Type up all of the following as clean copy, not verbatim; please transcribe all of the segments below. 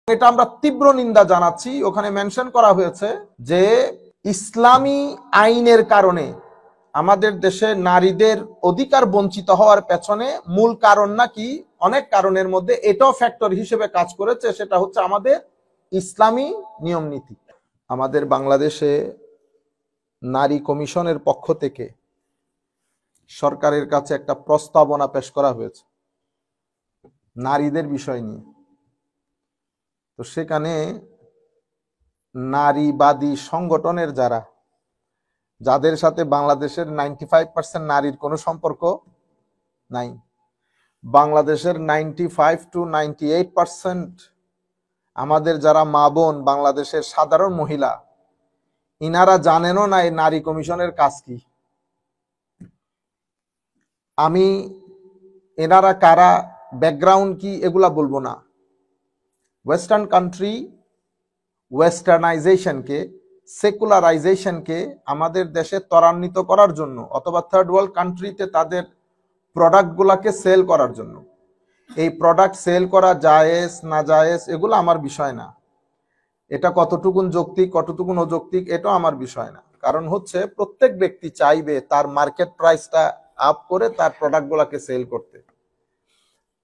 এটা আমরা তীব্র নিন্দা জানাচ্ছি। ওখানে মেনশন করা হয়েছে যে ইসলামী আইনের কারণে আমাদের দেশে নারীদের অধিকার বঞ্চিত হওয়ার পেছনে মূল কারণ নাকি অনেক কারণের মধ্যে এটাও ফ্যাক্টর হিসেবে কাজ করেছে, সেটা হচ্ছে আমাদের ইসলামী নিয়ম নীতি। আমাদের বাংলাদেশে নারী কমিশনের পক্ষ থেকে সরকারের কাছে একটা প্রস্তাবনা পেশ করা হয়েছে নারীদের বিষয় নিয়ে। তো সেখানে নারীবাদী সংগঠনের যাদের সাথে বাংলাদেশের 95% নারীর কোনো সম্পর্ক নাই, বাংলাদেশের 95 to 98% আমাদের যারা মা বোন, বাংলাদেশের সাধারণ মহিলা, ইনারা জানেনও না এই নারী কমিশনের কাজ কি। আমি এনারা কারা, ব্যাকগ্রাউন্ড কি, এগুলা বলবো না। ওয়েস্টার্ন কান্ট্রি ওয়েস্টার্নাইজেশনকে, সেকুলারাইজেশনকে আমাদের দেশে ত্বরান্বিত করার জন্য অথবা থার্ড ওয়ার্ল্ড কান্ট্রিতে তাদের প্রোডাক্টগুলাকে সেল করার জন্য, এই প্রোডাক্ট সেল করা জায়েজ না জায়েজ এগুলো আমার বিষয় না। এটা কতটুকুন যৌক্তিক কতটুকুন অযৌক্তিক এটা আমার বিষয় না। কারণ হচ্ছে প্রত্যেক ব্যক্তি চাইবে তার মার্কেট প্রাইসটা আপ করে তার প্রোডাক্টগুলোকে সেল করতে।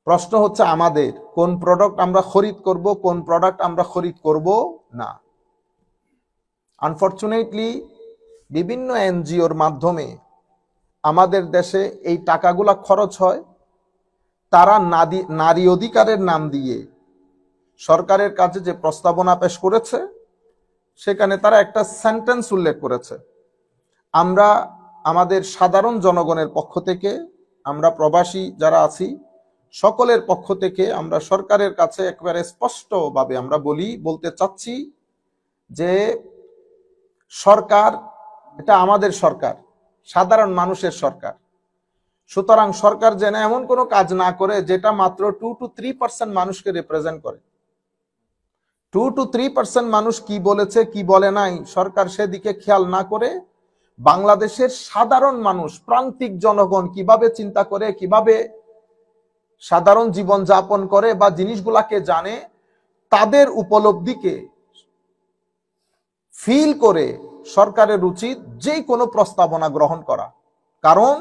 প্রশ্ন হচ্ছে আমাদের কোন প্রোডাক্ট আমরা খরিদ করব, কোন প্রোডাক্ট আমরা খরিদ করব না। আনফরচুনেটলি বিভিন্ন এনজিওর মাধ্যমে আমাদের দেশে এই টাকাগুলা খরচ হয়। তারা নারী অধিকারের নাম দিয়ে সরকারের কাছে যে প্রস্তাবনা পেশ করেছে সেখানে তারা একটা সেন্টেন্স উল্লেখ করেছে, আমরা আমাদের সাধারণ জনগণের পক্ষ থেকে, আমরা প্রবাসী যারা আছি সকলের পক্ষ থেকে আমরা সরকারের কাছে একেবারে স্পষ্টভাবে আমরা বলতে চাচ্ছি যে সরকার, এটা আমাদের সরকার, সাধারণ মানুষের সরকার। সুতরাং সরকার যেন এমন কোনো কাজ না করে যেটা মাত্র 2 to 3% মানুষকে রিপ্রেজেন্ট করে। 2 to 3% মানুষ কি বলেছে কি বলে নাই সরকার সেদিকে খেয়াল না করে বাংলাদেশের সাধারণ মানুষ, প্রান্তিক জনগণ কিভাবে চিন্তা করে, কিভাবে সাধারণ জীবন যাপন করে বা জিনিসগুলাকে জানে, তাদের উপলব্ধিকে ফিল করে সরকারের উচিত যে কোনো প্রস্তাবনা গ্রহণ করা। কারণ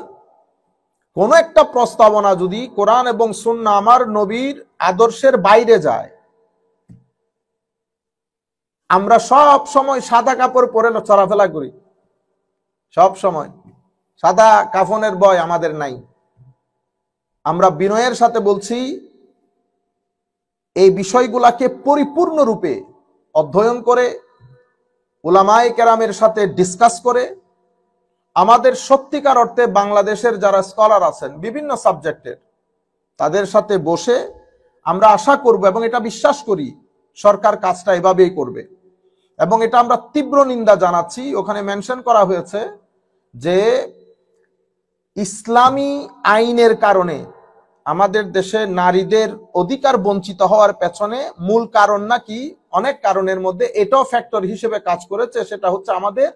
কোন একটা প্রস্তাবনা যদি কোরআন এবং সুন্নাহ আমার নবীর আদর্শের বাইরে যায়, আমরা সব সময় সাদা কাপড় পরে চলাফেরা করি, সব সময় সাদা কাফনের ভয় আমাদের নাই। আমরা বিনয়ের সাথে বলছি এই বিষয়গুলাকে পরিপূর্ণরূপে অধ্যয়ন করে উলামায়ে কেরামের সাথে ডিসকাস করে আমাদের সত্যিকার অর্থে বাংলাদেশের যারা স্কলার আছেন বিভিন্ন সাবজেক্টের তাদের সাথে বসে আমরা আশা করব এবং এটা বিশ্বাস করি সরকার কাজটা এভাবেই করবে। এবং এটা আমরা তীব্র নিন্দা জানাচ্ছি। ওখানে মেনশন করা হয়েছে যে ইসলামী আইনের কারণে আমাদের দেশে নারীদের অধিকার বঞ্চিত হওয়ার পেছনে মূল কারণ নাকি অনেক কারণের মধ্যে এটাও ফ্যাক্টর হিসেবে কাজ করেছে, সেটা হচ্ছে আমাদের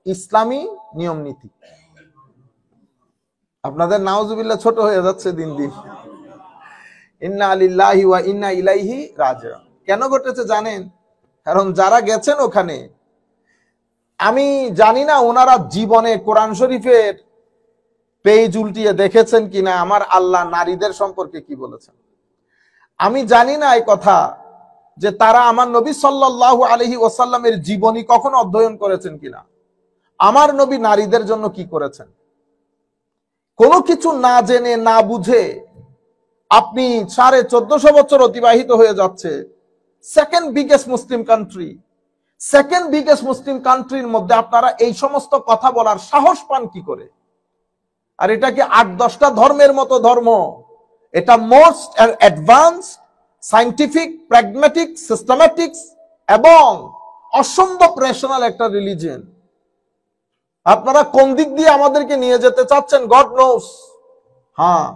ইসলামী নিয়ম নীতি। আপনাদের নাউজুবিল্লাহ ছোট হয়ে যাচ্ছে দিন দিন। ইন্না লিল্লাহি ওয়া ইন্না ইলাইহি রাজিউন। কেন ঘটেছে জানেন? কারণ যারা গেছেন ওখানে, আমি জানি না ওনারা জীবনে কোরআন শরীফের পেজ উল্টিয়ে দেখেছেন কিনা আমার আল্লাহ নারীদের সম্পর্কে কি বলেছেন। আমি জানি না এই কথা যে তারা আমার নবী সাল্লাল্লাহু আলাইহি ওয়াসাল্লামের জীবনী কখনো অধ্যয়ন করেছেন কিনা, আমার নবী নারীদের জন্য কি করেছেন। কোনো কিছু না জেনে না বুঝে আপনি 1450 বছর অতিবাহিত হয়ে যাচ্ছে, সেকেন্ড বিগেস্ট মুসলিম কান্ট্রির মধ্যে আপনারা এই সমস্ত কথা বলার সাহস পান কি করে? আর এটা কি 8-10টা ধর্মের মতো ধর্ম, এটা মোস্ট অ্যাডভান্স সায়েন্টিফিক, প্র্যাগম্যাটিক, সিস্টেম্যাটিক্স এবং অসম্ভব রেশনাল একটা রিলিজিয়ন। আপনারা কোন দিক দিয়ে আমাদেরকে নিয়ে যেতে চাচ্ছেন গড নোস। হ্যাঁ,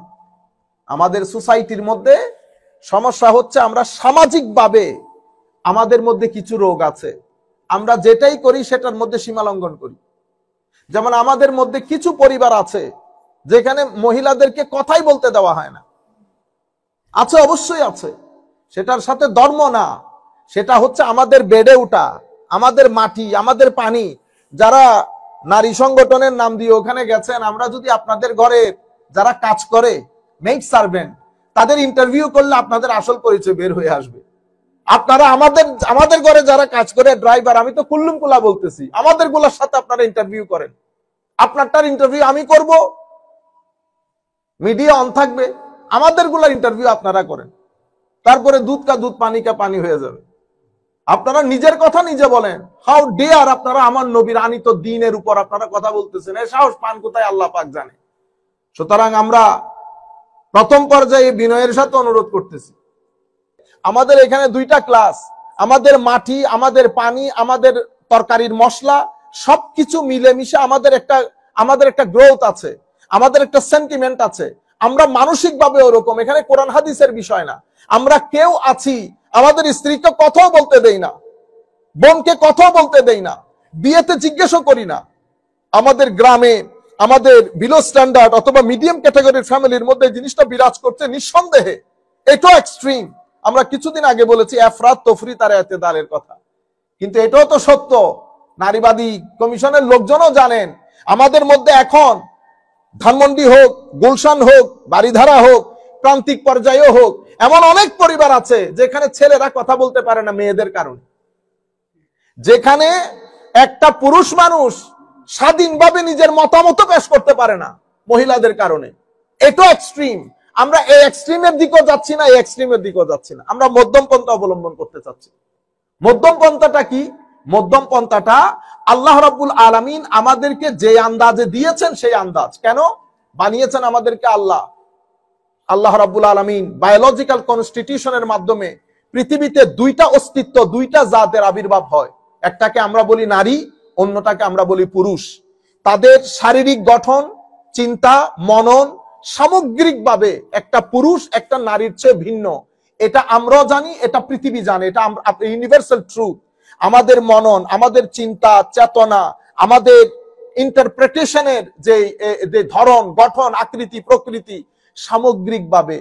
আমাদের সোসাইটির মধ্যে সমস্যা হচ্ছে আমরা সামাজিকভাবে আমাদের মধ্যে কিছু রোগ আছে, আমরা যেটাই করি সেটার মধ্যে সীমালঙ্ঘন করি। যেমন আমাদের মধ্যে কিছু পরিবার আছে যেখানে মহিলাদেরকে কথাই বলতে দেওয়া হয় না। আছে, অবশ্যই আছে। সেটার সাথে ধর্ম না, সেটা হচ্ছে আমাদের বেড়ে ওঠা, আমাদের মাটি, আমাদের পানি। যারা নারী সংগঠনের নাম দিয়ে ওখানে গেছেন, আমরা যদি আপনাদের ঘরে যারা কাজ করে মেড সার্ভেন্ট, তাদের ইন্টারভিউ করলে আপনাদের আসল পরিচয় বের হয়ে আসবে। আপনারা আমাদের ঘরে যারা কাজ করে ড্রাইভার, আমি তো কুল্লুম কুলা বলতেছি, আমাদের গুলার সাথে আপনারা ইন্টারভিউ করেন। আপনারটার ইন্টারভিউ আমি করব, মিডিয়া অন থাকবে, আমাদের গুলার ইন্টারভিউ আপনারা করেন, তারপরে দুধ কা দুধ পানি কা পানি হয়ে যাবে। আপনারা নিজের কথা নিজে বলেন। হাউ ডেয়ার আপনারা আমার নবীর আনিত দ্বীনের উপর আপনারা কথা বলতেছেন, এ সাহস পান কোথায় আল্লাহ পাক জানে। সুতরাং আমরা প্রথম পর্যায়ে বিনয়ের সাথে অনুরোধ করতেছি, আমাদের এখানে দুইটা ক্লাস, আমাদের মাটি, আমাদের পানি, আমাদের তরকারির মশলা সবকিছু মিলেমিশে আমাদের একটা গ্রোথ আছে, আমাদের একটা সেন্টিমেন্ট আছে। আমরা মানসিকভাবে ওরকম, এখানে কোরআন হাদিসের বিষয় না। আমরা কেউ আছি আমাদের স্ত্রীকে কথাও বলতে দেই না, বোনকে কথাও বলতে দেই না, বিয়েতে জিজ্ঞেসও করি না। আমাদের গ্রামে আমাদের বিলো স্ট্যান্ডার্ড অথবা মিডিয়াম ক্যাটাগরির ফ্যামিলির মধ্যে জিনিসটা বিরাজ করছে নিঃসন্দেহে। এটাও এক্সট্রিম। আমরা কিছুদিন আগে বলেছি এফরাত তফরিত আর এতেদালের কথা, কিন্তু এটাও তো সত্য। নারীবাদী কমিশনের লোকজনও জানেন আমাদের মধ্যে এখন ধানমন্ডি হোক, গুলশান হোক, বাড়িধারা হোক, প্রান্তিক পর্যায়েও হোক, এমন অনেক পরিবার আছে যেখানে ছেলেরা কথা বলতে পারে না মেয়েদের কারণে, যেখানে একটা পুরুষ মানুষ স্বাধীনভাবে নিজের মতামত পেশ করতে পারে না মহিলাদের কারণে। এটাও এক্সট্রিম। আমরা এই এক্সট্রিমের দিকেও যাচ্ছি না, এই এক্সট্রিমের দিকেও যাচ্ছি না, আমরা মধ্যম পন্থা অবলম্বন করতে চাচ্ছি। মধ্যম পন্থাটা কি? মধ্যম পন্থাটা আল্লাহ রাব্বুল আলামিন আমাদেরকে যে আন্দাজে দিয়েছেন সেই আন্দাজ। কেন বানিয়েছেন আমাদেরকে আল্লাহ রাব্বুল আলামিন বায়োলজিক্যাল কনস্টিটিউশনের মাধ্যমে পৃথিবীতে দুইটা অস্তিত্ব, দুইটা জাতের আবির্ভাব হয়। একটাকে আমরা বলি নারী, অন্যটাকে আমরা বলি পুরুষ। তাদের শারীরিক গঠন, চিন্তা, মনন সামগ্রিকভাবে একটা পুরুষ একটা নারীর চেয়ে ভিন্ন। এটা আমরাও জানি, এটা পৃথিবী জানে, এটা ইউনিভার্সাল ট্রুথ। আমাদের মনন, আমাদের চিন্তা চেতনা, আমাদের ইন্টারপ্রিটেশনের যে ধরন, গঠন, আকৃতি, প্রকৃতি সামগ্রিকভাবে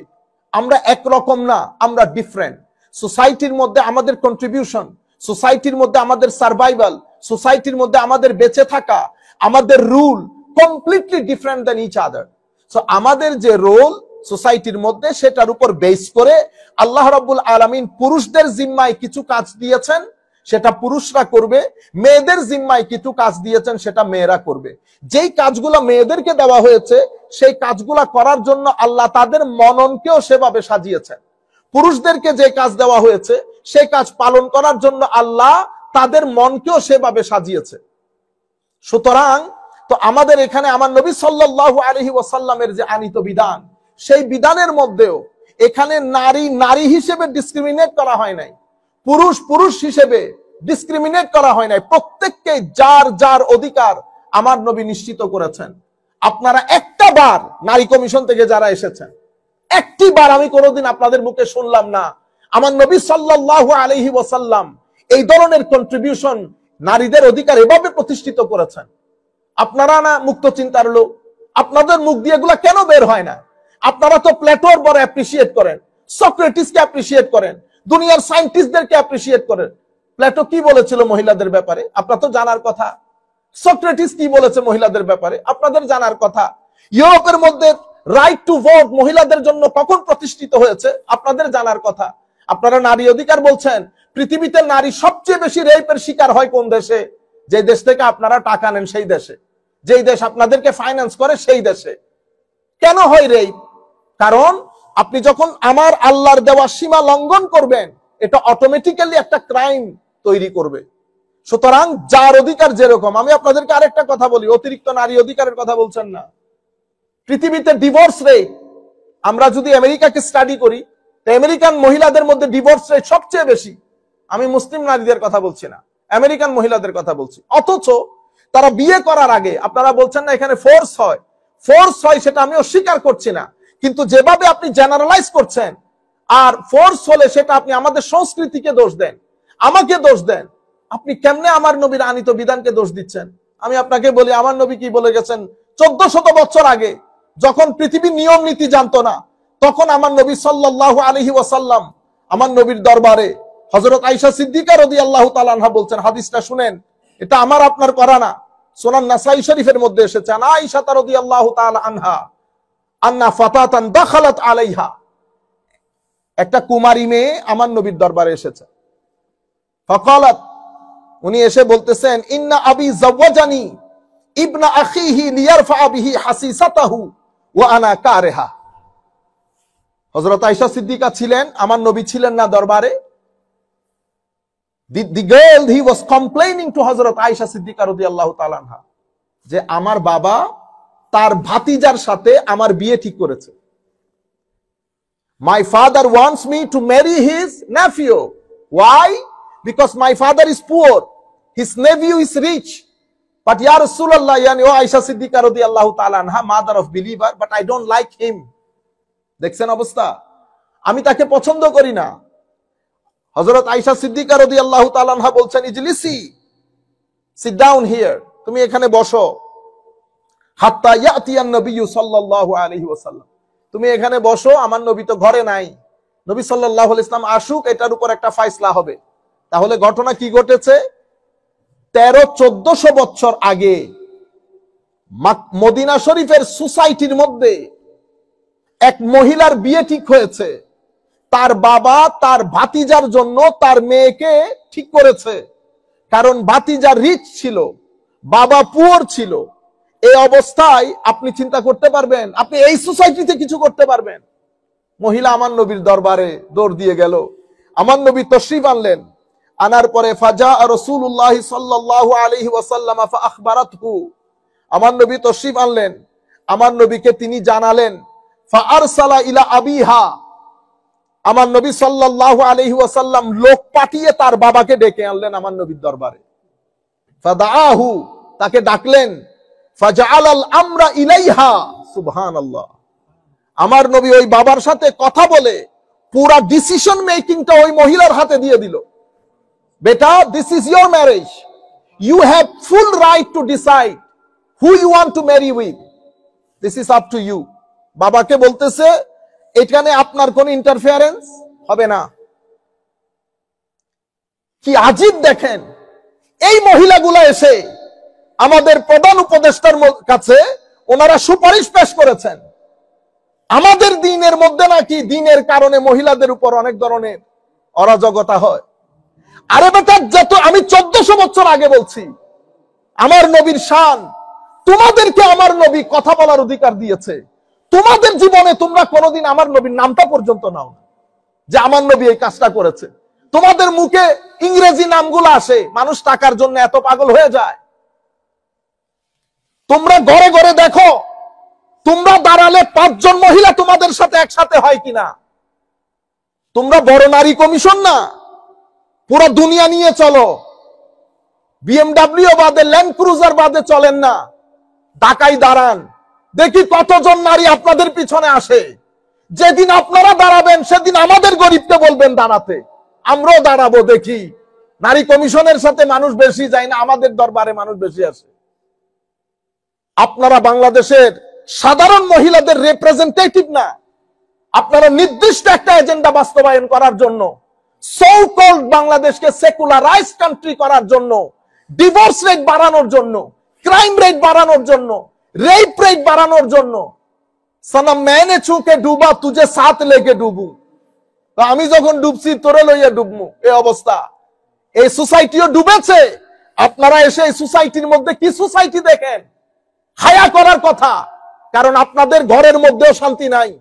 আমরা একরকম না, আমরা ডিফারেন্ট। সোসাইটির মধ্যে আমাদের কন্ট্রিবিউশন, সোসাইটির মধ্যে আমাদের সার্ভাইভাল, সোসাইটির মধ্যে আমাদের বেঁচে থাকা, আমাদের রুল কমপ্লিটলি ডিফারেন্ট দেন ইচ আদার। সো আমাদের যে রোল সোসাইটির মধ্যে, সেটার উপর বেস করে আল্লাহ রাব্বুল আলামিন পুরুষদের জিম্মায় কিছু কাজ দিয়েছেন, সেটা পুরুষরা করবে। মেয়েদের জিম্মায় কিছু কাজ দিয়েছেন, সেটা মেয়েরা করবে। যেই কাজগুলো মেয়েদেরকে দেওয়া হয়েছে সেই কাজগুলো করার জন্য আল্লাহ তাদের মননকেও সেভাবে সাজিয়েছেন। পুরুষদেরকে যে কাজ দেওয়া হয়েছে সেই কাজ পালন করার জন্য আল্লাহ তাদের মনকেও সেভাবে সাজিয়েছে। সুতরাং তো আমাদের এখানে আমার নবী সাল্লাল্লাহু আলাইহি ওয়াসাল্লামের যে আনিত বিধান, সেই বিধানের মধ্যেও এখানে নারী নারী হিসেবে ডিসক্রিমিনেট করা হয় নাই, পুরুষ পুরুষ হিসেবে ডিসক্রিমিনেট করা হয় নাই। প্রত্যেককে যার যার অধিকার আমার নবী নিশ্চিত করেছেন। আপনারা একটা বার নারী কমিশন থেকে যারা এসেছেন, একটি বার আমি কোনোদিন আপনাদের মুখে শুনলাম না আমার নবী সাল্লাল্লাহু আলাইহি ওয়াসাল্লাম এই ধরনের কন্ট্রিবিউশন নারীদের অধিকার এভাবে প্রতিষ্ঠিত করেছেন। আপনারা না মুক্ত চিন্তার লোক, আপনাদের মুখ দিয়ে এগুলা কেন বের হয় না? আপনারা তো প্লেটোর বড় অ্যাপ্রিসিয়েট করেন, সক্রেটিসকে অ্যাপ্রিসিয়েট করেন, দুনিয়ার সায়েন্টিস্টদেরকে অ্যাপ্রিসিয়েট করেন। প্লেটো কি বলেছিল মহিলাদের ব্যাপারে আপনার তো জানার কথা। সক্রেটিস কি বলেছে মহিলাদের ব্যাপারে আপনাদের জানার কথা। ইউরোপের মধ্যে রাইট টু ভোট মহিলাদের জন্য কখন প্রতিষ্ঠিত হয়েছে আপনাদের জানার কথা। আপনারা নারী অধিকার বলছেন, পৃথিবীতে নারী সবচেয়ে বেশি রেপের শিকার হয় কোন দেশে? যে দেশ থেকে আপনারা টাকা নেন সেই দেশে, যেই দেশ আপনাদেরকে ফাইন্যান্স করে সেই দেশে। কেন হয় রেপ? কারণ আপনি যখন আমার আল্লাহর দেওয়া সীমা লঙ্ঘন করবেন, এটা অটোমেটিক্যালি একটা ক্রাইম তৈরি করবে। সুতরাং যার অধিকার যেরকম, আমি আপনাদেরকে আরেকটা কথা বলি, অতিরিক্ত নারী অধিকারের কথা বলছেন না। পৃথিবীতে ডিভোর্স রেট, আমরা যদি আমেরিকাকে স্টাডি করি, তো আমেরিকান মহিলাদের মধ্যে ডিভোর্স রেট সবচেয়ে বেশি। আমি মুসলিম নারীদের কথা বলছি না, আমেরিকান মহিলাদের কথা বলছি। অথচ তারা বিয়ে করার আগে, আপনারা বলছেন না এখানে ফোর্স হয়, ফোর্স হয় সেটা আমি অস্বীকার করছি না, কিন্তু যেভাবে আপনি জেনারেলাইজ করছেন, আর ফোর্স হলে সেটা আপনি আমাদের সংস্কৃতিকে দোষ দেন, আমাকে দোষ দেন। আপনি কেমনে আমার নবীর আনিত বিধানকে দোষ দিচ্ছেন? আমি আপনাকে বলি, আমার নবী কি বলে গেছেন 1400 বছর আগে, যখন পৃথিবী নিয়ম নীতি জানতো না, তখন আমার নবী সাল্লাল্লাহু আলাইহি ওয়াসাল্লাম আমার নবীর দরবারে হযরত আয়েশা সিদ্দিকা রাদিয়াল্লাহু তাআলা আনহা বলছেন, হাদিসটা শুনেন, এটা আমার আপনার করা না, সুনান নাসাই শরীফের মধ্যে এসেছে, আয়েশা রাদিয়াল্লাহু তাআলা আনহা আন্না ফাতাতান দাখালাত আলাইহা, একটা কুমারী মেয়ে আমার নবীর দরবারে এসেছে। ফাকালাত, উনি এসে বলতেছেন, ইন্না আবি যাওয়াজানি ইবনা আখিহি লিয়ারফা বিহি হাসিসাতাহু ওয়া আনা কারিহা। হযরত আয়েশা সিদ্দিকা ছিলেন, আমার নবী ছিলেন না দরবারে। The girl, he was complaining to হযরত আয়েশা সিদ্দিকা রাদিয়াল্লাহু তাআলা আনহা যে আমার বাবা তার ভাতিজার সাথে আমার বিয়ে ঠিক করেছে। My father wants me to marry his nephew. Why? Because my father is poor, his nephew is rich. But ya Rasulullah, yani o Aisha Siddiqa radiyallahu ta'ala anha, mother of believer, but I don't like him. দেখছেন অবস্থা, আমি তাকে পছন্দ করি না। হযরত আয়েশা সিদ্দিকা রাদিয়াল্লাহু তাআলা আনহা বলছেন, ইজলিসি, সিট ডাউন হিয়ার, তুমি এখানে বসো, হাত্তা ইয়াতিয়ান নবী সাল্লাল্লাহু আলাইহি ওয়াসাল্লাম, তুমি এখানে বসো, আমার নবী তো ঘরে নাই, নবী সাল্লাল্লাহু আলাইহি ওয়াসাল্লাম আসুক, এটার উপর একটা ফায়সালা হবে। তাহলে ঘটনা কি ঘটেছে? 1300-1400 বছর আগে মদিনা শরীফের সোসাইটির মধ্যে এক মহিলার বিয়ে ঠিক হয়েছে। তার বাবা তার ভাতিজার জন্য তার মেয়েকে ঠিক করেছে, কারণ ভাতিজা রিচ ছিল, বাবা পুয়ার ছিল। এই অবস্থায় আপনি চিন্তা করতে পারবেন আপনি এই সোসাইটিতে কিছু করতে পারবেন? মহিলা আমার নবীর দরবারে দৌড় দিয়ে গেল, আমার নবী তশরিফ আনলেন, আনার পরে ফাজা রাসূলুল্লাহ সাল্লাল্লাহু আলাইহি ওয়াসাল্লাম ফাআখবারাতহু, আমার নবী তশরিফ আনলেন, আমার নবীকে তিনি জানালেন, ফাআরসালা ইলা আবিহা, আমার নবী সাল্লাল্লাহু আলাইহি ওয়াসাল্লাম লোক পাঠিয়ে তার বাবাকে ডেকে আনলেন আমার নবীর দরবারে। ফাদাআহু, তাকে ডাকলেন, ফাজআলাল আমরা ইলাইহা, সুবহানাল্লাহ, আমার নবী ওই বাবার সাথে কথা বলে পুরা ডিসিশন মেকিংটা ওই মহিলার হাতে দিয়ে দিল। বেটা, this is your marriage, you have full right to decide who you want to marry with, this is up to you. বাবাকে বলতেছে এখানে আপনার কোন ইন্টারফেয়ারেন্স হবে না। কি আজীব দেখেন, এই মহিলাগুলা এসে আমাদের প্রধান উপদেষ্টার কাছে ওনারা সুপারিশ পেশ করেছেন, আমাদের দিনের মধ্যে নাকি দিনের কারণে মহিলাদের উপর অনেক ধরনের অরাজকতা হয়। আরে বেটা, যত আমি 1400 বছর আগে বলছি, আমার নবীর শান, তোমাদেরকে আমার নবী কথা বলার অধিকার দিয়েছে, তোমাদের জীবনে তোমরা কোনোদিন আমার নবীর নামটা পর্যন্ত নাও না যে আমার নবী এই কাজটা করেছে। তোমাদের মুখে ইংরেজি নামগুলো আসে, মানুষ টাকার জন্য এত পাগল হয়ে যায়। তোমরা ঘরে ঘরে দেখো, তোমরা দাঁড়ালে 5 জন মহিলা তোমাদের সাথে একসাথে হয় কিনা। তোমরা বড় নারী কমিশন না, পুরো দুনিয়া নিয়ে চলো, বিএমডব্লিউ বাদে ল্যান্ড ক্রুজার বাদে চলেন না, ঢাকায় দাঁড়ান, দেখি কতজন নারী আপনাদের পিছনে আসে। যেদিন আপনারা দাঁড়াবেন সেদিন আমাদের গরিবকে বলবেন দাঁড়াতে, আমরাও দাঁড়াবো। দেখি নারী কমিশনের সাথে মানুষ বেশি যায় না, আমাদের দরবারে মানুষ বেশি আসে। আপনারা বাংলাদেশের সাধারণ মহিলাদের রিপ্রেজেন্টেটিভ না, আপনারা নির্দিষ্ট একটা এজেন্ডা বাস্তবায়ন করার জন্য, সো কল্ড বাংলাদেশকে সেকুলারাইজড কান্ট্রি করার জন্য, ডিভোর্স রেট বাড়ানোর জন্য, ক্রাইম রেট বাড়ানোর জন্য, রেপ রেট বাড়ানোর জন্য, সনম मैंने छूके डूबा तुझे साथ लेके डूबू, তো আমি যখন ডুবছি তোরে লইয়া ডুবমু, এই অবস্থা। এই সোসাইটিও ডুবেছে, আপনারা এসে এই সোসাইটির মধ্যে কি সোসাইটি দেখেন? হায়া করার কথা, কারণ আপনাদের ঘরের মধ্যেও শান্তি নাই,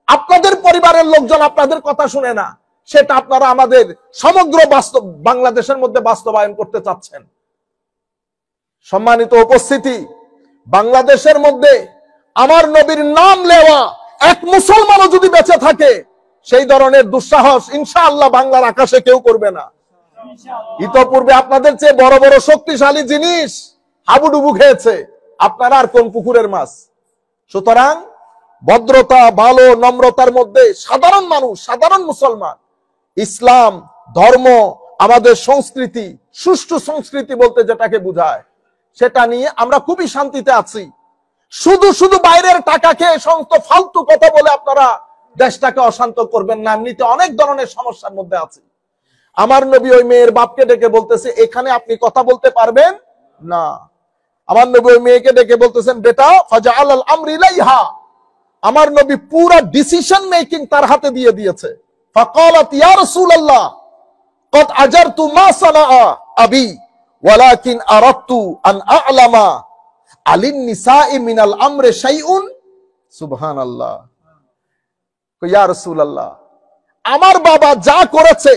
আপনাদের পরিবারের লোকজন আপনাদের কথা শুনে না, সেটা আপনারা আমাদের সমগ্র বাংলাদেশের মধ্যে বাস্তবায়ন করতে চাচ্ছেন। সম্মানিত উপস্থিতি, বাংলাদেশের মধ্যে আমার নবীর নাম নেওয়া এক মুসলমানও যদি বেঁচে থাকে, সেই ধরনের দুঃসাহস ইনশাআল্লাহ বাংলার আকাশে কেউ করবে না। ইতোপূর্বে আপনাদের চেয়ে বড় বড় শক্তিশালী জিনিস হাবুডুবু খেয়েছে, আপনারা আর কোন পুকুরের মাছ? সুতরাং ভদ্রতা, ভালো নম্রতার মধ্যে সাধারণ মানুষ, সাধারণ মুসলমান, ইসলাম ধর্ম, আমাদের সংস্কৃতি, সুষ্ঠু সংস্কৃতি বলতে যেটাকে বোঝায়, সেটা নিয়ে আমরা খুবই শান্তিতে আছি। শুধু শুধু বাইরের টাকা খেয়ে সমস্ত ফালতু কথা বলে আপনারা দেশটাকে অশান্ত করবেন না, এমনিতে অনেক ধরনের সমস্যার মধ্যে আছে। আমার নবী ওই মেয়ের বাপকে ডেকে বলতেছে, এখানে আপনি কথা বলতে পারবেন না। আমার নবী ওই মেয়েকে ডেকে বলতেছেন, বেটা ফাজআল আল আমরি ইলাইহা, আমার নবী পুরো ডিসিশন মেকিং তার হাতে দিয়ে দিয়েছে। ফাকালাত ইয়া রাসূলুল্লাহ কদ আজারতু মা সানাআ আবি ওয়ালাকিন আরাদতু আন আ'লামা আলিন নিসাই মিনাল আমরি শাইউন। সুবহানাল্লাহ। ইয়া রাসূলুল্লাহ, আমার বাবা যা করেছে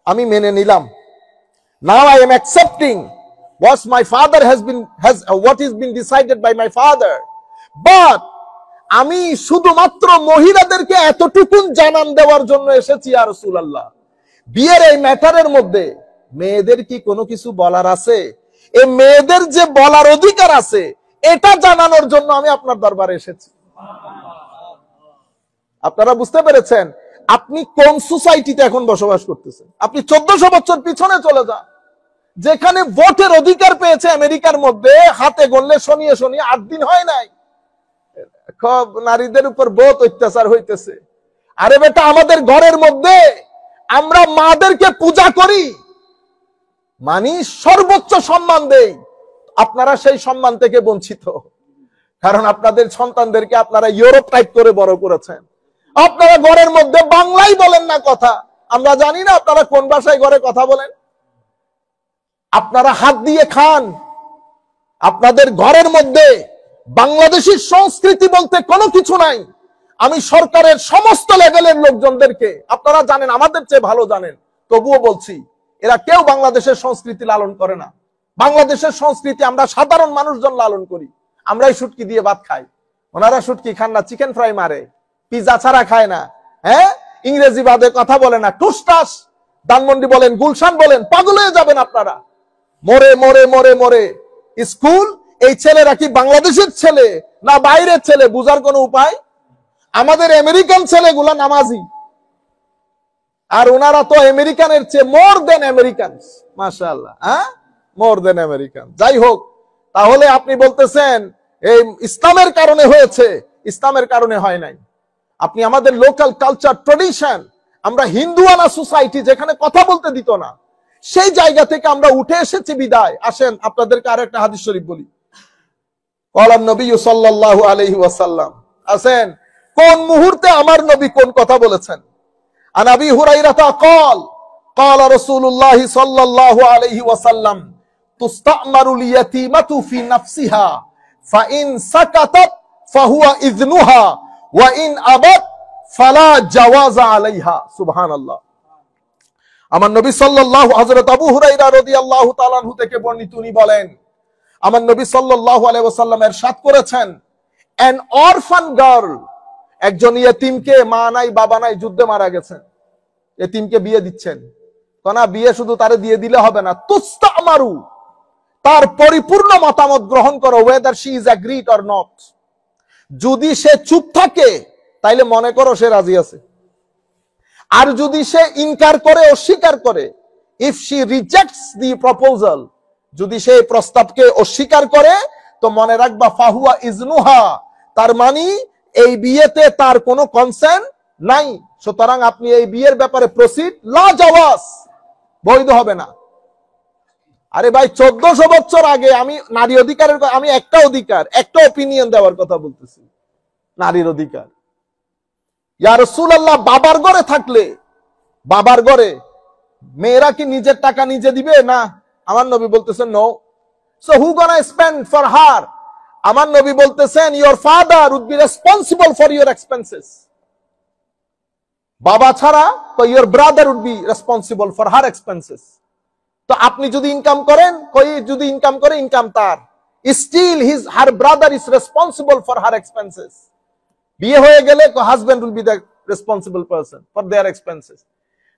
আমি মেনে নিলাম। Now I am accepting what my father what is been decided by my father. But আমি শুধুমাত্র মহিলাদেরকে এতটুকু জানান দেওয়ার জন্য এসেছি ইয়া রাসূলুল্লাহ। বিয়ের এই ম্যাটারের মধ্যে মেয়েদের কি কোনো কিছু বলার আছে? এই মেয়েদের যে বলার অধিকার আছে এটা জানানোর জন্য আমি আপনার দরবারে এসেছি। আপনারা বুঝতে পেরেছেন আপনি কোন সোসাইটিতে এখন বসবাস করতেছেন? আপনি 1400 বছর পিছনে চলে যান, যেখানে ভোটের অধিকার পেয়েছে আমেরিকার মধ্যে হাতে গণলে শনিয়ে 8 দিন হয় নাই, খুব নারীদের উপর বহুত অত্যাচার হইতেছে। আরে বেটা, আমাদের ঘরের মধ্যে আমরা মাদেরকে পূজা করি, মানে সর্বোচ্চ সম্মান দেই, আপনারা সেই সম্মান থেকে বঞ্চিত। কারণ আপনাদের সন্তানদেরকে আপনারা ইউরোপ টাইপ করে বড় করেছেন। আপনারা ঘরের মধ্যে বাংলাই বলেন না কথা, আমরা জানি না আপনারা কোন ভাষায় ঘরে কথা বলেন। আপনারা হাত দিয়ে খান, আপনাদের ঘরের মধ্যে বাংলাদেশী সংস্কৃতি বলতে কোনো কিছু নাই। আমি সরকারের সমস্ত লেভেলের লোকজনদেরকে, আপনারা জানেন আমাদের চেয়ে ভালো জানেন, তবুও বলছি এরা কেউ বাংলাদেশের সংস্কৃতি লালন করে না। বাংলাদেশের সংস্কৃতি আমরা সাধারণ মানুষজন লালন করি। আমরাই শুটকি দিয়ে ভাত খাই, ওনারা শুটকি খান না, চিকেন ফ্রাই মারে, পিজা ছাড়া খায় না, হ্যাঁ, ইংরেজি বাদে কথা বলে না, টুসটাস ধানমন্ডি বলেন, গুলশান বলেন, পাগল হয়ে যাবেন আপনারা। মরে মরে মরে মরে স্কুল, এই ছেলেরা কি বাংলাদেশের ছেলে না বাইরের ছেলে বুঝার কোন উপায়? আমাদের আমেরিকান ছেলেগুলা নামাজি, আর ওনারা তো আমেরিকানের চেয়ে মোর দেন আমেরিকান, মাশাআল্লাহ, হ্যাঁ, মোর দেন আমেরিকান। যাই হোক, তাহলে আপনি বলতেছেন এই ইসলামের কারণে হয়েছে, ইসলামের কারণে হয় নাই। আপনি আমাদের লোকাল কালচার ট্রেডিশন, আমরা হিন্দুয়ানা সোসাইটি যেখানে কথা বলতে দিত না, সেই জায়গা থেকে আমরা উঠে এসেছি বিদায়। আসেন আপনাদেরকে আরেকটা হাদিস শরীফ বলি। ক্বালান নবী সাল্লাল্লাহু আলাইহি ওয়াসাল্লাম, আসেন কোন মুহূর্তে আমার নবী কোন কথা বলেছেন। আন আবি হুরায়রা قال قال رسول الله صلى الله عليه وسلم تستأمر اليتيمة في نفسها فإن سكتت فهو إذنها وإن أبت فلا جواز عليها। সুবহানাল্লাহ। আমার নবী সাল্লাল্লাহু, হযরত আবু হুরায়রা রাদিয়াল্লাহু তাআলা আনহু থেকে বর্ণিত, উনি বলেন আমার নবী সাল্লাল্লাহু আলাইহি ওয়াসাল্লাম ইরশাদ করেছেন, an orphan girl, একজন ইয়েতিমকে, মা নাই বাবা নাই, যুদ্ধে মারা গেছেন, ইয়েতিমকে বিয়ে দিচ্ছেন। না, বিয়ে শুধু তারে দিয়ে দিলে হবে না, তুস্তামারু, তার পরিপূর্ণ মতামত গ্রহণ করো, whether she is agreed or not। যদি সে চুপ থাকে তাইলে মনে করো সে রাজি আছে, আর যদি সে ইনকার করে, অস্বীকার করে, if she rejects the proposal, যদি সে প্রস্তাবকে অস্বীকার করে, তো মনে রাখবা ফাহুয়া ইজনুহা, তার মানে এই বিয়েতে তার কোনো কনসেন্ট নাই। সুতরাং আপনি এই বিয়ের ব্যাপারে প্রসিড, লা জাওয়াজ, বৈধ হবে না। আরে ভাই, 1400 বছর আগে আমি নারী অধিকারের, আমি একটা অধিকার, একটা অপিনিয়ন দেওয়ার কথা বলতেছি, নারীর অধিকার। ইয়া রাসূলুল্লাহ, বাবার ঘরে থাকলে, বাবার ঘরে মেয়েরা কি নিজের টাকা নিজে দিবে? না, আমার নবী বলতেছেন no. So who gonna spend for her? আমার নবী বলতেছেন your father would be responsible for your expenses. বাবা ছাড়া তো your brother would be responsible for her expenses. তো আপনি যদি ইনকাম করেন, কই যদি ইনকাম করে, ইনকাম তার, still her brother is responsible for her expenses. বিয়ে হয়ে গেলে husband will be the responsible person for their expenses.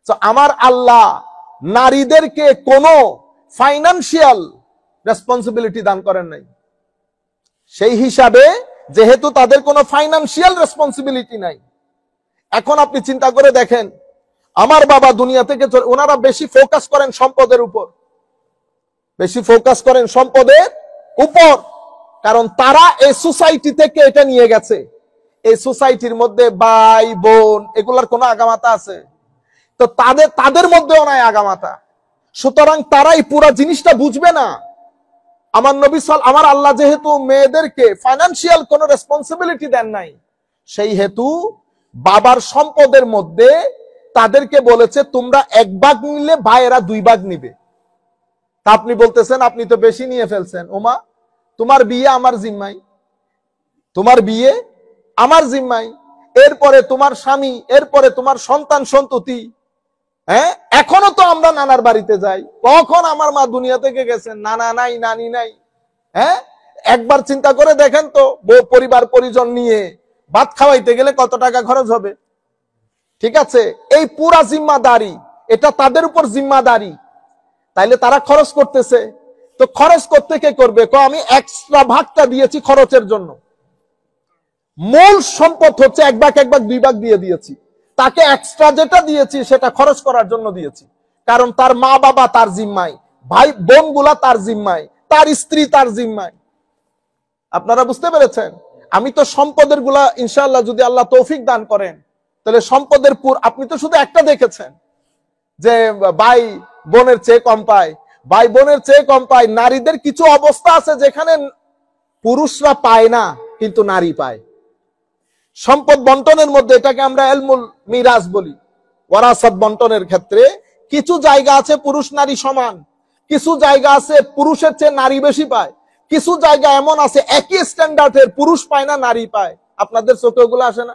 So আমার আল্লাহ নারীদেরকে কোনো ফাইনান্সিয়াল রেসপন্সিবিলিটি দান করেন নাই। সেই হিসাবে যেহেতু তাদের কোনো ফাইনান্সিয়াল রেসপন্সিবিলিটি নাই, এখন আপনি চিন্তা করে দেখেন, আমার বাবা দুনিয়া থেকে, ওনারা বেশি ফোকাস করেন সম্পদের উপর, বেশি ফোকাস করেন সম্পদের উপর, কারণ তারা এই সোসাইটি থেকে এটা নিয়ে গেছে। এই সোসাইটির মধ্যে ভাই বোন এগুলার কোনো আগামাতা আছে? তো তাদের মধ্যেও নাই আগামাতা। সুতরাং তারাই পুরো জিনিসটা বুঝবে না। আমার আল্লাহ যেহেতু মেয়েদেরকে ফাইন্যান্সিয়াল কোনো রেসপন্সিবিলিটি দেন নাই, সেই হেতু বাবার সম্পদের মধ্যে তাদেরকে বলেছে তোমরা 1 ভাগ নিলে ভাইয়েরা 2 ভাগ নিবে। তা আপনি বলতেছেন আপনি তো বেশি নিয়ে ফেলছেন। ওমা, তোমার বিয়ে আমার জিম্মায়, তোমার বিয়ে আমার জিম্মায়, এরপরে তোমার স্বামী, এরপরে তোমার সন্তান সন্ততি। হ্যাঁ, এখনো তো আমরা নানার বাড়িতে যাই। কখন আমার মা দুনিয়া থেকে গেছেন, নানা নাই, নানি নাই। হ্যাঁ, একবার চিন্তা করে দেখেন তো, পরিবার পরিজন নিয়ে ভাত খাওয়াইতে গেলে কত টাকা খরচ হবে। ঠিক আছে, এই পুরা জিম্মাদারি এটা তাদের উপর জিম্মাদারি। তাইলে তারা খরচ করতেছে, তো খরচ করতে কে করবে? আমি এক্সট্রা ভাগটা দিয়েছি খরচের জন্য। মূল সম্পদ হচ্ছে 1 ভাগ 2 ভাগ দিয়ে দিয়েছি, তাকে এক্সট্রা যেটা দিয়েছি সেটা খরচ করার জন্য দিয়েছি। কারণ তার মা বাবা তার জিম্মায়, ভাই বোন গুলা তার জিম্মায়, তার স্ত্রী তার জিম্মায়। আপনারা বুঝতে পেরেছেন? আমি তো সম্পদের গুলা ইনশাআল্লাহ যদি আল্লাহ তৌফিক দান করেন, তাহলে সম্পদের আপনি তো শুধু একটা দেখেছেন যে ভাই বোনের চেয়ে কম পায়, ভাই বোনের চেয়ে কম পায়। নারীদের কিছু অবস্থা আছে যেখানে পুরুষরা পায় না কিন্তু নারী পায়। সম্পদ বন্টনের মধ্যে, এটাকে আমরা ইলমুল মিরাজ বলি, ওয়ারাসাত বন্টনের ক্ষেত্রে কিছু জায়গা আছে পুরুষ নারী সমান, কিছু জায়গা আছে পুরুষের চেয়ে নারী বেশি পায়, কিছু জায়গা এমন আছে একই স্ট্যান্ডার্ডের পুরুষ পায় না নারী পায়। আপনাদের চোখে ওগুলো আসে না?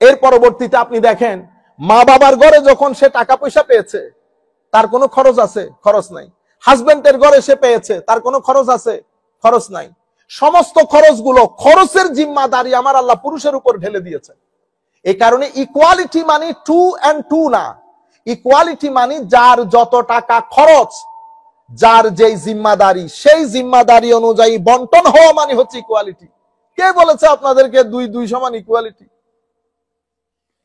এর পরবর্তীতে আপনি দেখেন মা বাবার ঘরে যখন সে টাকা পয়সা পেয়েছে, তার কোনো খরচ আছে? খরচ নাই। হাজবেন্ডের ঘরে সে পেয়েছে, তার কোনো খরচ আছে? খরচ নাই। সমস্ত খরচগুলো, খরচের জিম্মাদারি আমার আল্লাহ পুরুষের উপর ঢেলে দিয়েছে। এই কারণে ইকুয়ালিটি মানে 2 and 2 না। ইকুয়ালিটি মানে যার যত টাকা খরচ, যার যেই জিম্মাদারি, সেই জিম্মাদারি অনুযায়ী বন্টন হওয়া মানে হচ্ছে ইকুয়ালিটি। কে বলেছে আপনাদেরকে 2 সমান ইকুয়ালিটি?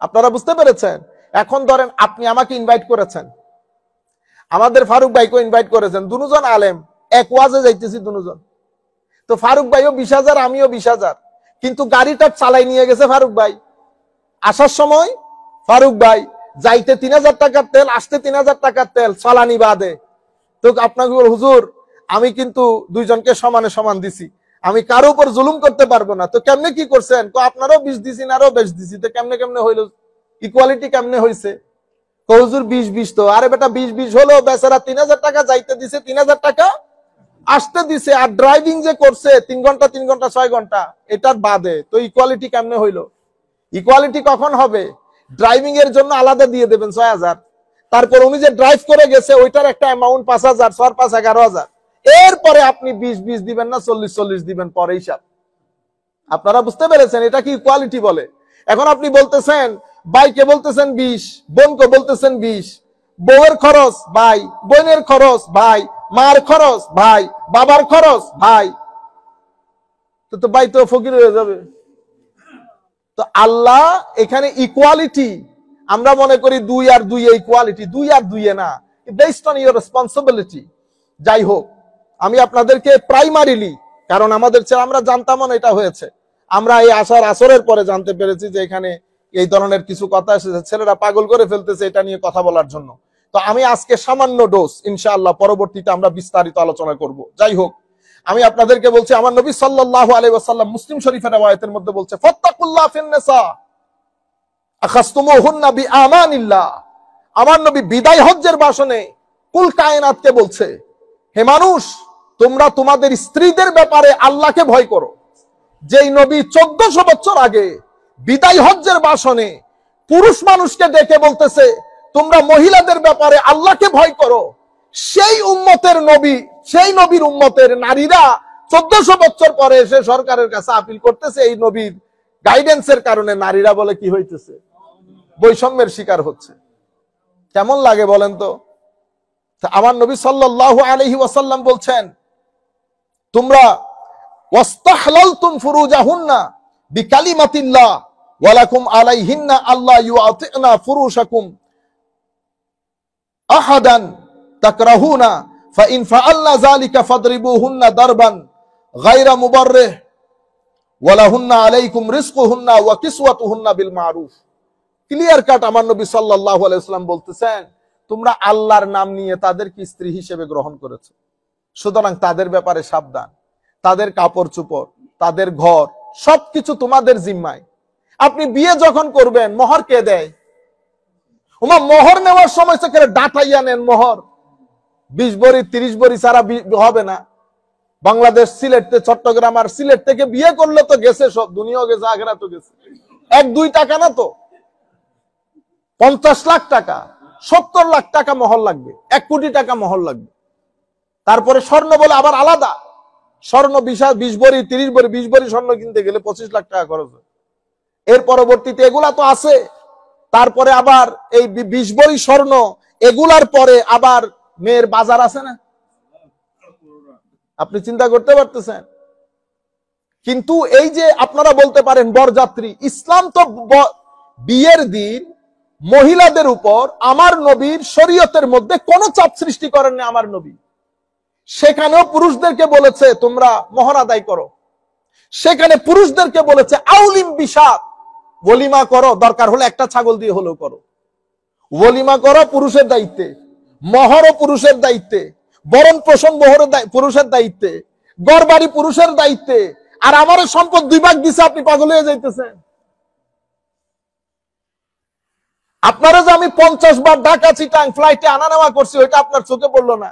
আপনারা বুঝতে পেরেছেন? এখন ধরেন আপনি আমাকে ইনভাইট করেছেন, আমাদের ফারুক ভাইকে ইনভাইট করেছেন, দুজন আলেম, এক ওয়াজে যাইতেছি দুজন। তো ফারুক ভাইও 20,000, আমিও 20,000, কিন্তু গাড়িটা চালাই নিয়ে গেছে ফারুক ভাই। আসার সময় ফারুক ভাই, যাইতে 3,000 টাকার তেল, আসতে 3,000 টাকার তেল, চালানি বাদে। তো আপনাকে বল, হুজুর আমি কিন্তু দুইজনকে সমানে সমান দিছি, আমি কারো উপর জুলুম করতে পারবো না। তো কেমনে কি করছেন? আপনারও 20 দিছি, আরো 20 দিছি, তো কেমনে হইলো? ইকুয়ালিটি কেমনে হয়েছে? হুজুর 20-20 তো, আরে বেটা 20-20 হলো, বেচারা 3,000 টাকা যাইতে দিছে, 3,000 টাকা আসতে দিছে, আর ড্রাইভিং যে করছে 3 ঘন্টা 6 ঘন্টা, এটার বাদে, তো ইকুয়ালিটি কেমনে হইলো? ইকুয়ালিটি কখন হবে? ড্রাইভিং এর জন্য আলাদা দিয়ে দেবেন 6,000, তারপর উনি যে ড্রাইভ করে গেছে ওইটার একটা অ্যামাউন্ট 5,000, 4-5 11,000, এরপরে আপনি 20-20 দিবেন না 40-40 দিবেন, পরে হিসাব। আপনারা বুঝতে পেরেছেন? এটা কি ইকুয়ালিটি বলে? এখন আপনি বলতেছেন, ভাইকে বলতেছেন 20, বোনকে বলতেছেন 20, বউয়ের খরচ ভাই, বোনের খরচ ভাই, মার খরচ ভাই, বাবার খরচ ভাই, তো ভাই তো ফকির হয়ে যাবে। তো আল্লাহ এখানে ইকুয়ালিটি, আমরা মনে করি 2 আর 2 ইকুয়ালিটি, 2 আর 2 না, বেসড অন ইওর রেসপন্সিবিলিটি। যাই হোক, আমি আপনাদেরকে প্রাইমারিলি, কারণ আমাদের ছেলে, আমরা জানতাম না এটা হয়েছে, আমরা এই আসরের পরে জানতে পেরেছি যে এখানে এই ধরনের কিছু কথা এসেছে, ছেলেরা পাগল করে ফেলতেছে এটা নিয়ে কথা বলার জন্য। তো আমি আজকে সামান্য ডোজ, ইনশাআল্লাহ পরবর্তীতে আমরা বিস্তারিত আলোচনা করব। যাই হোক, আমি আপনাদেরকে বলছি, আমার নবী সাল্লাল্লাহু আলাইহি ওয়াসাল্লাম মুসলিম শরীফের riwayatের মধ্যে বলছে, ফাত্তাকুল্লাহ ফিন নিসা আখাসতুমুহুন্না বিআমানিল্লাহ। আমার নবী বিদায় হজ্জের ভাষণে কুল কায়নাতকে বলছে, হে মানুষ, তোমরা তোমাদের স্ত্রীদের ব্যাপারে আল্লাহকে ভয় করো। যেই নবী 1400 বছর আগে বিদায় হজ্জের ভাষণে পুরুষ মানুষকে ডেকে বলতেছে তোমরা মহিলাদের ব্যাপারে আল্লাহকে ভয় করো, সেই উম্মতের নবী, সেই নবীর উম্মতের নারীরা 1400 বছর পরে এসে সরকারের কাছে আপিল করতেছে, এই নবীর গাইডেন্সের কারণে নারীরা বলে কি হইতেছে, বৈষম্যের শিকার হচ্ছে। কেমন লাগে বলেন তো? আমার নবী সাল্লাল্লাহু আলাইহি ওয়াসাল্লাম বলছেন, তোমরা ওয়াস্তাহলালতুম ফুরুজাহুন্না বিকালিমাতিল্লাহ ওয়ালাকুম আলাইহিন্না আল্লাহ ইউআতিনা ফুরুশাকুম আহাদান তাকরাহুনা ফাইন ফাআলনা যালিকা ফাদরিবুহুন্না দারবান গায়রা মুবাররিহ ওয়ালাহুন্না আলাইকুম রিজকুহুন্না ওয়া কিসওয়াতুহুন্না বিল মারুফ। ক্লিয়ার কাট আমার নবী সাল্লাল্লাহু আলাইহি ওয়াসাল্লাম বলতেছেন, তোমরা আল্লাহর নাম নিয়ে তাদেরকে স্ত্রী হিসেবে গ্রহণ করেছো, সুতরাং তাদের ব্যাপারে সাবধান। তাদের কাপড় চোপড়, তাদের ঘর, সবকিছু তোমাদের জিম্মায়। আপনি বিয়ে যখন করবেন, মোহর কে দেয়? মোহর নেওয়ার সময় থেকে ডাটাইয়া নেন মোহর। 20 ভরি 30 ভরি ছাড়া হবে না। বাংলাদেশ, সিলেট, চট্টগ্রাম আর সিলেট থেকে বিয়ে করলে তো গেছে সব, দুনিয়াও গেছে, আখিরাতও গেছে। 1-2 টাকা না তো, 50 লাখ টাকা, 70 লাখ টাকা মোহর লাগবে, 1 কোটি টাকা মোহর লাগবে। তারপরে স্বর্ণ বলে আবার আলাদা, স্বর্ণ 20 ভরি 30 ভরি 20 ভরি স্বর্ণ কিনতে গেলে 25 লাখ টাকা খরচ হয়। এর পরবর্তীতে এগুলা তো আছে, তারপরে আবার এই 20 ভরি স্বর্ণ, এগুলার পরে আবার মেয়ের বাজার আছে না? আপনি চিন্তা করতে পারতেছেন? কিন্তু এই যে আপনারা বলতে পারেন বরযাত্রী, ইসলাম তো বিয়ের দিন মহিলাদের উপর আমার নবীর শরীয়তের মধ্যে কোনো চাপ সৃষ্টি করেন না আমার নবী। সেখানেও পুরুষদেরকে বলেছে তোমরা মোহর আদায় করো, সেখানে পুরুষদেরকে বলেছে আউলিম বিশাত, ওলিমা করো, দরকার হলে একটা ছাগল দিয়ে হলেও করো। ওলিমা করো পুরুষের দায়িত্বে, মোহরও পুরুষের দায়িত্বে, বরণ পোষণ পুরুষের দায়িত্বে, ঘর বাড়ি পুরুষের দায়িত্বে। আর আমার সম্পদ 2 ভাগ দিছে, আপনি পাগল হয়ে যাইতেছেন। আপনারা যে আমি 50 বার ঢাকা চিটাং ফ্লাইটে আনা নেওয়া করছি, ওইটা আপনার চোখে পড়লো না?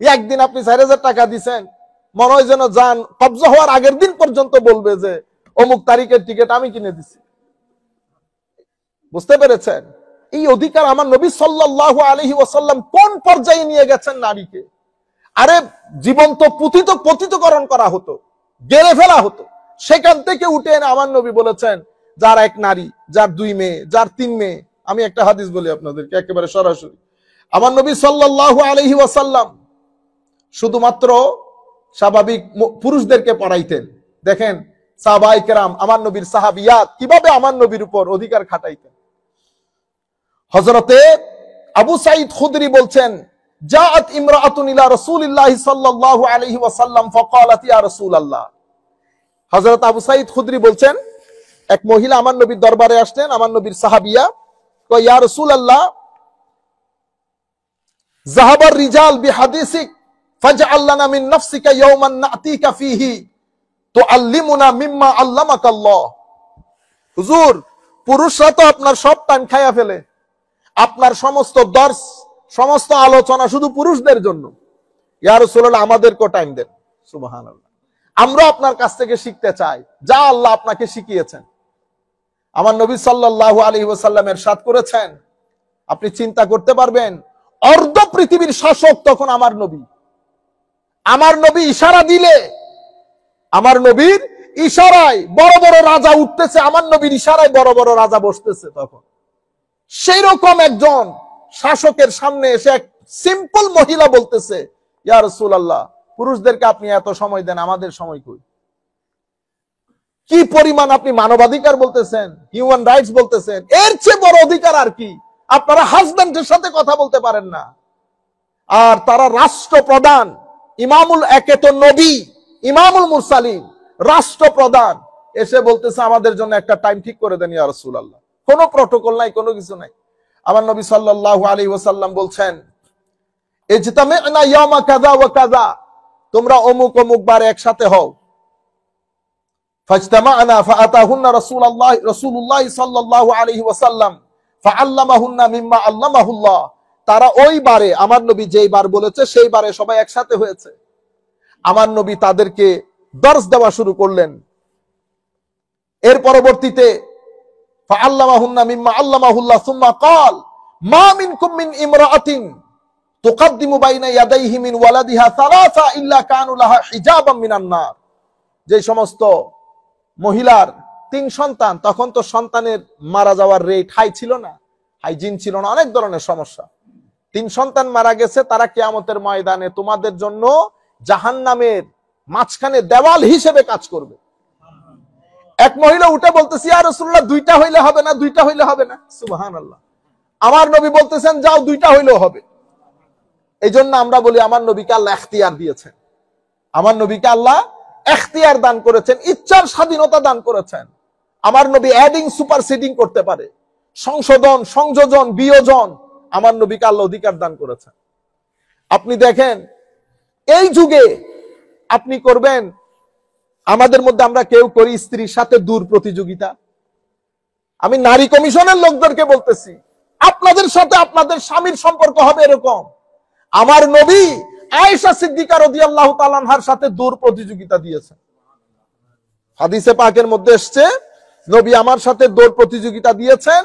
একদিন আপনি 4000 টাকা দিছেন, মনে হয় যেন যান কবজা হওয়ার আগের দিন পর্যন্ত বলবে যে অমুক তারিখের টিকিট আমি কিনে দিছি। বুঝতে পেরেছেন? এই অধিকার আমার নবী সাল্লাল্লাহু আলাইহি ওয়াসাল্লাম কোন পর্যায়ে নিয়ে গেছেন নারীকে। আরে জীবন্ত পতিতকরণ করা হতো, গেড়ে ফেলা হতো, সেখান থেকে উঠে এনে আমার নবী বলেছেন যার 1 নারী, যার 2 মেয়ে, যার 3 মেয়ে। আমি একটা হাদিস বলি আপনাদেরকে একেবারে সরাসরি। আমার নবী সাল্লাল্লাহু আলাইহি ওয়াসাল্লাম শুধুমাত্র স্বাভাবিক পুরুষদেরকে পড়াইতেন। দেখেন সাহাবায়ে কেরাম, আমার নবীর সাহাবিয়াত কিভাবে আমার নবীর উপর অধিকার খাটাইতেন। হযরতে আবু সাঈদ খুদরি বলছেন, জাআত ইমরাআতুন ইলা রাসূলিল্লাহি সাল্লাল্লাহু আলাইহি ওয়াসাল্লাম ফাকালাত ইয়া রাসূলুল্লাহ। হযরত আবু সাঈদ খুদরি বলছেন, এক মহিলা আমার নবীর দরবারে আসলেন, আমার নবীর সাহাবিয়া, কয় ইয়া রাসূলুল্লাহ যাহাবার রিজাল বিহাদিসিক ফাজআল লানা মিন নাফসিকা ইয়াওমান নাতিকা ফীহি তুআল্লিমুনা মিম্মা আল্লামাকাল্লাহ। হুজুর, পুরুষরা তো আপনার সব টাইম খায়া ফেলে, আপনার সমস্ত দর্শ, সমস্ত আলোচনা শুধু পুরুষদের জন্য। ইয়া রাসূলুল্লাহ, আমাদেরকে টাইম দেন। সুবহানাল্লাহ, আমরা আপনার কাছ থেকে শিখতে চাই যা আল্লাহ আপনাকে শিখিয়েছেন। আমার নবী সাল্লাল্লাহু আলাইহি ওয়াসাল্লাম ইরশাদ করেছেন, আপনি চিন্তা করতে পারবেন, অর্ধ পৃথিবীর শাসক তখন আমার নবী। আমার নবী ইশারা দিলে, আমার নবীর ইশারায় বড় বড় রাজা উঠতেছে, আমার নবীর ইশারায় বড় বড় রাজা বসতেছে। তখন সেই রকম একজন শাসকের সামনে এসে এক সিম্পল মহিলা বলতেছে, ইয়া রাসূলুল্লাহ, পুরুষদেরকে আপনি এত সময় দেন, আমাদের সময় কই? কি পরিমাণ আপনি মানবাধিকার বলতেছেন, হিউম্যান রাইটস বলতেছেন, এর চেয়ে বড় অধিকার আর কি? আপনারা হাজব্যান্ডের সাথে কথা বলতে পারেন না, আর তারা রাষ্ট্রপ্রধান, ইমামুল একে তো নবী, ইমামুল মুরসালিন, রাষ্ট্রপ্রধান এসে বলতেছে আমাদের জন্য একটা টাইম ঠিক করে দেন ইয়া রাসূলুল্লাহ। কোনো প্রটোকল নাই, কোনো কিছু নাই। আমার নবী সাল্লাল্লাহু আলাইহি ওয়াসাল্লাম বলছেন, ইজতামি'না ইয়াওমা কাযা ওয়া কাযা, তোমরা অমুক অমুক বারে একসাথে হও। ফাজতামা'না ফাআতাহুন্না রাসূলুল্লাহ সাল্লাল্লাহু আলাইহি ওয়াসাল্লাম ফাআল্লামাহুন্না মিম্মা আল্লামাহুল্লাহ। তারা ওই বারে, আমার নবী যেই বার বলেছে সেই বারে সবাই একসাথে হয়েছে। আমার নবী তাদেরকে দর্স দেওয়া শুরু করলেন। এর পরবর্তীতে ফাআল্লামাহুন্না মিম্মা আল্লামাহুল্লাহ সুম্মা ক্বাল মা মিনকুম মিন ইমরাআতিন তুকদ্দিমু বাইনা ইয়াদাইহি মিন ওয়ালাদিহা সালাসা ইল্লা কানু লাহা হিজাবাম মিনান নার। যে সমস্ত মহিলার 3 সন্তান, তখন তো সন্তানের মারা যাওয়ার রেট হাই ছিল না, হাইজিন ছিল না, অনেক ধরনের সমস্যা। 3 সন্তান মারা গেছে, তারা কিয়ামতের ময়দানে তোমাদের জন্য জাহান্নামের মাঝখানে দেওয়াল হিসেবে কাজ করবে। এক মহিলা উঠে বলতেছে, ইয়া রাসূলুল্লাহ, 2টা হইলে হবে না? 2টা হইলে হবে না? সুবহানাল্লাহ। আমার নবী বলতেছেন, যাও 2টা হইলেও হবে। এই জন্য আমরা বলি আমার নবীকে আল্লাহ এখতিয়ার দিয়েছেন, আমার নবীকে আল্লাহ এখতিয়ার দান করেছেন, ইচ্ছার স্বাধীনতা দান করেছেন। আমার নবী অ্যাডিং সুপারসিডিং করতে পারে, সংশোধন, সংযোজন, বিয়োজন আমার নবীকে আল্লাহ অধিকার দান করেছেন। আপনি দেখেন এই যুগে আপনি করবেন, আমাদের মধ্যে আমরা কেউ করি স্ত্রীর সাথে দূর প্রতিযোগিতা। আমি নারী কমিশনের লোকদেরকে বলতেছি, আপনাদের সাথে আপনাদের স্বামীর সম্পর্ক হবে এরকম। আমার নবী আয়েশা সিদ্দিকা রাদিয়াল্লাহু তাআলা আনহার সাথে দূর প্রতিযোগিতা দিয়েছেন। হাদিসে পাকের মধ্যে এসেছে নবী আমার সাথে দৌড় প্রতিযোগিতা দিয়েছেন,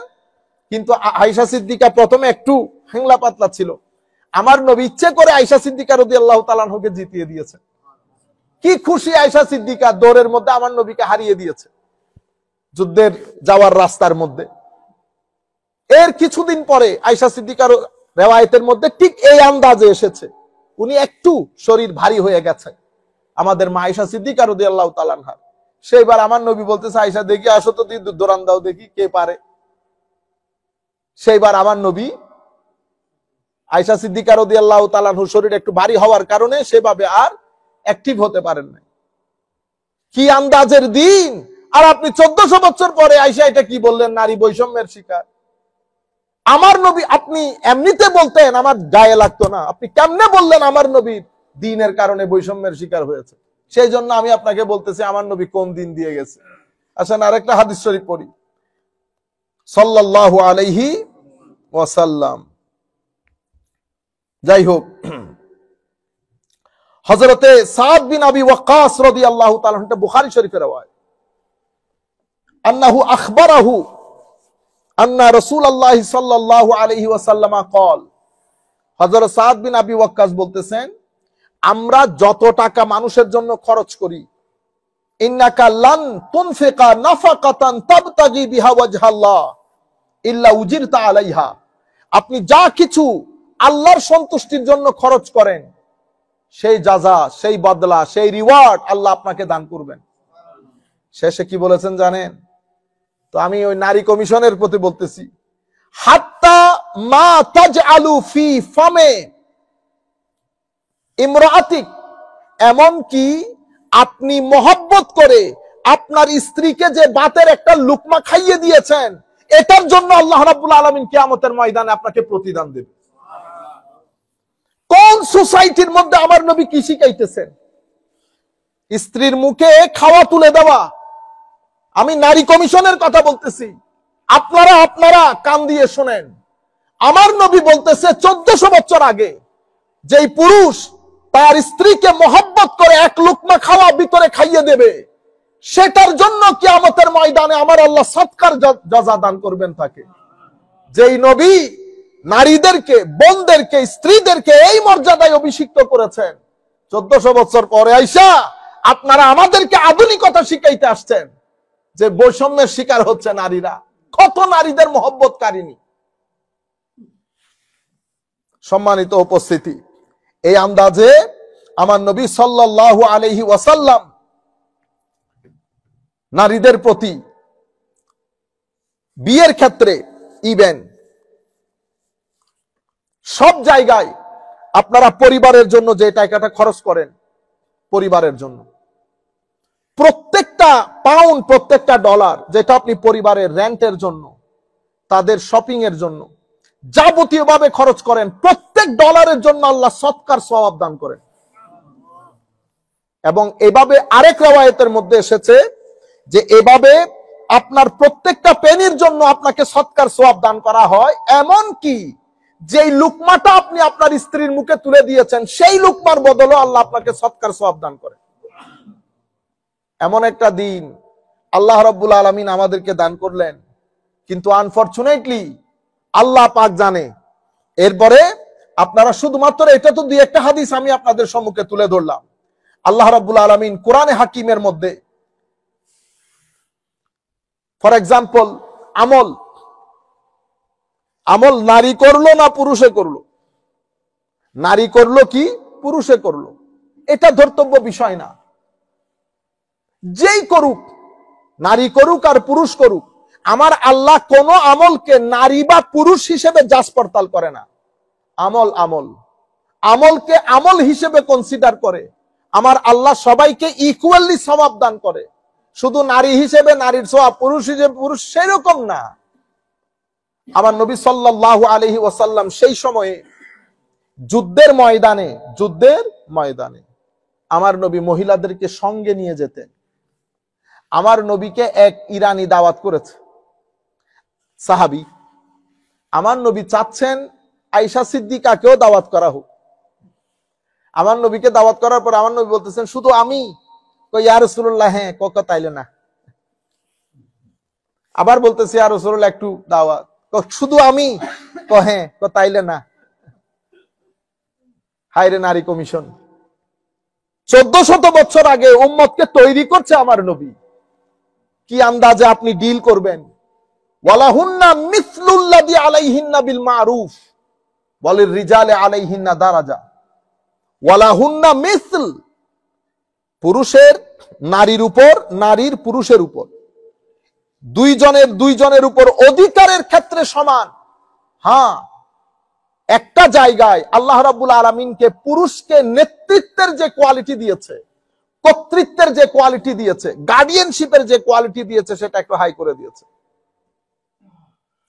কিন্তু আয়েশা সিদ্দিকা প্রথমে একটু হ্যাংলা পাতলা ছিল। আমার নবী ইচ্ছে করে আয়েশা সিদ্দিকা রাদিয়াল্লাহু তাআলা আনহাকে জিতিয়ে দিয়েছেন। কি খুশি আয়েশা সিদ্দিকা, দৌড়ের মধ্যে আমার নবীকে হারিয়ে দিয়েছে যুদ্ধের যাওয়ার রাস্তার মধ্যে। এর কিছুদিন পরে আয়েশা সিদ্দিকার রিওয়ায়াতের মধ্যে ঠিক এই আন্দাজে এসেছে, উনি একটু শরীর ভারী হয়ে গেছে আমাদের মা আয়েশা সিদ্দিকা রাদিয়াল্লাহু তাআলা আনহা। সেইবার আমার নবী বলতেছে, আয়েশা দেখি আসো তো, তুই দৌড়ান দাও দেখি কে পারে। সেইবার আমার নবী আয়েশা সিদ্দিকা রাদিয়াল্লাহু তাআলা আনহুর শরীর একটু ভারী হওয়ার কারণে সেভাবে আর অ্যাক্টিভ হতে পারেন নাই। কি আন্দাজের দিন! আর আপনি 1400 বছর পরে আয়েশা এটা কি বললেন? নারী বৈষম্যের শিকার। আমার নবী, আপনি এমনিতে বলতেন আমার গায়ে লাগতো না, আপনি কেমনে বললেন আমার নবী দ্বীনের কারণে বৈষম্যের শিকার হয়েছে? সেই জন্য আমি আপনাকে বলতেছি আমার নবী কোন দিন দিয়ে গেছে। আসেন আরেকটা হাদিস শরীফ পড়ি। সাল্লাল্লাহু আলাইহি ওয়াসাল্লাম, যাই হোক, হযরতে সাদ বিন আবি ওয়াক্কাস রাদিয়াল্লাহু তাআলা, এটা বুখারী শরীফের রাওয়ায়াত, আন্নাহু আখবারাহু আন্না রাসূলুল্লাহ সাল্লাল্লাহু আলাইহি ওয়াসাল্লাম قال, হযরত সাদ বিন আবি ওয়াক্কাস বলতেছেন, আমরা যত টাকা মানুষের জন্য খরচ করি, ইন্নাকা লান তুনফিকা নাফাকাতান তাবতাগি বিহা ওয়াজহাল্লাহ ইল্লা উজিরতা আলাইহা, আপনি যা কিছু আল্লাহর সন্তুষ্টির জন্য খরচ করেন সেই জাযা, সেই বদলা, সেই রিওয়ার্ড আল্লাহ আপনাকে দান করবেন। শেষে কি বলেছেন জানেন? তো আমি ওই নারী কমিশনের প্রতি বলতেছি, হাত্তা মা তাজআলু ফি ফামে ইমরাআতিক, এমন কি আপনি মহব্বত করে আপনার স্ত্রীকে যে বাতের একটা লুকমা খাইয়ে দিয়েছেন, এটার জন্য আল্লাহ রাব্বুল আলামিন কিয়ামতের ময়দানে আপনাকে প্রতিদান দেবে। কোন সোসাইটির মধ্যে আমার নবী কি শিখাইতেছেন? স্ত্রীর মুখে খাওয়া তুলে দেওয়া। আমি নারী কমিশনের কথা বলতেছি, আপনারা কান দিয়ে শোনেন। আমার নবী বলতেছে 1400 বছর আগে যেই পুরুষ তার স্ত্রীকে মহব্বত করে এক লুকমা খাওয়া ভিতরে খাইয়ে দেবে, সেটার জন্য কিয়ামতের ময়দানে আমার আল্লাহ সৎকার জাযা দান করবেন তাকে। যেই নবী নারীদেরকে, বোনদেরকে, স্ত্রীদেরকে এই মর্যাদায় অভিষিক্ত করেছেন, 1400 বছর পরে আইসা আপনারা আমাদেরকে আধুনিকতা শিখাইতে আসছেন যে বৈষম্যের শিকার হচ্ছে নারীরা। কত নারীদের মহব্বতকারিনী। সম্মানিত উপস্থিতি, এই আন্দাজে আমার নবী সাল্লাল্লাহু আলাইহি ওয়াসাল্লাম নারীদের প্রতি বিয়ের ক্ষেত্রে ইভেন সব জায়গায় আপনারা পরিবারের জন্য যে টাকাটা খরচ করেন, পরিবারের জন্য প্রত্যেকটা পাউন্ড, প্রত্যেকটা ডলার যেটা আপনি পরিবারের রেন্টের জন্য, তাদের শপিং এর জন্য যাবতীয়ভাবে খরচ করেন, প্রত্যেক ডলারের জন্য আল্লাহ সৎকার সওয়াব দান করেন। এবং এভাবে আরেক riwayat-এর মধ্যে এসেছে যে এভাবে আপনার প্রত্যেকটা পেনির জন্য আপনাকে সৎকার সওয়াব দান করা হয়। এমন কি যেই লুকমাটা আপনি আপনার স্ত্রীর মুখে তুলে দিয়েছেন, সেই লুকমার বদলে আল্লাহ আপনাকে সৎকার সওয়াব দান করে। এমন একটা দিন আল্লাহ রাব্বুল আলামিন আমাদেরকে দান করলেন, কিন্তু আনফরচুনেটলি আল্লাহ পাক জানে। এরপরে আপনারা শুধুমাত্র এটা তো দুই একটা হাদিস আমি আপনাদের সম্মুখে তুলে ধরলাম। আল্লাহ রাব্বুল আলামিন কোরআনে হাকিমের মধ্যে, ফর এক্সাম্পল, আমল নারী করলো না পুরুষে করলো, নারী করলো কি পুরুষে করলো, এটা ধর্তব্য বিষয় না। যেই করুক, নারী করুক আর পুরুষ করুক, আমার আল্লাহ কোন আমলকে নারী বা পুরুষ হিসেবে যাচ পড়তাল করে না। আমলকে আমল হিসেবে কনসিডার করে। আমার আল্লাহ সবাইকে ইকুয়ালি সওয়াব দান করে। শুধু নারী হিসেবে নারীর সওয়াব, পুরুষ হিসেবে পুরুষ, সেরকম না। আমার নবী সাল্লাল্লাহু আলাইহি ওয়াসাল্লাম সেই সময়ে যুদ্ধের ময়দানে আমার নবী মহিলাদেরকে সঙ্গে নিয়ে যেতেন। আমার নবীকে এক ইরানি দাওয়াত করেছে, সাহাবী। আমার নবী চাচ্ছেন আয়েশা সিদ্দিকাকেও দাওয়াত করা হোক। আমার নবীকে দাওয়াত করার পর আমার নবী বলতেছেন, শুধু আমি? ইয়া রাসূলুল্লাহ, হ্যাঁ। তাইলে না। আবার বলতেছে, ইয়া রাসূলুল্লাহ একটু দাওয়াত। শুধু আমি? হ্যাঁ। তাইলে না। হায়রে নারী কমিশন! 1400 বছর আগে উম্মতকে তৈরি করছে আমার নবী। কি আন্দাজে আপনি ডিল করবেন? ওয়ালাহুন্না মিসলুল্লাযী আলাইহিন্না বিল মারুফ ওয়ালির রিজালি আলাইহিন্না দারাজা। ওয়ালাহুন্না মিসল, পুরুষের নারীর উপর, নারীর পুরুষের উপর, দুইজনের উপর অধিকারের ক্ষেত্রে সমান। হ্যাঁ, একটা জায়গায় আল্লাহ রাব্বুল আলামিনকে পুরুষকে নেতৃত্বের যে কোয়ালিটি দিয়েছে, কর্তৃত্বের যে কোয়ালিটি দিয়েছে, গার্ডিয়ানশিপের যে কোয়ালিটি দিয়েছে, সেটা একটু হাই করে দিয়েছে।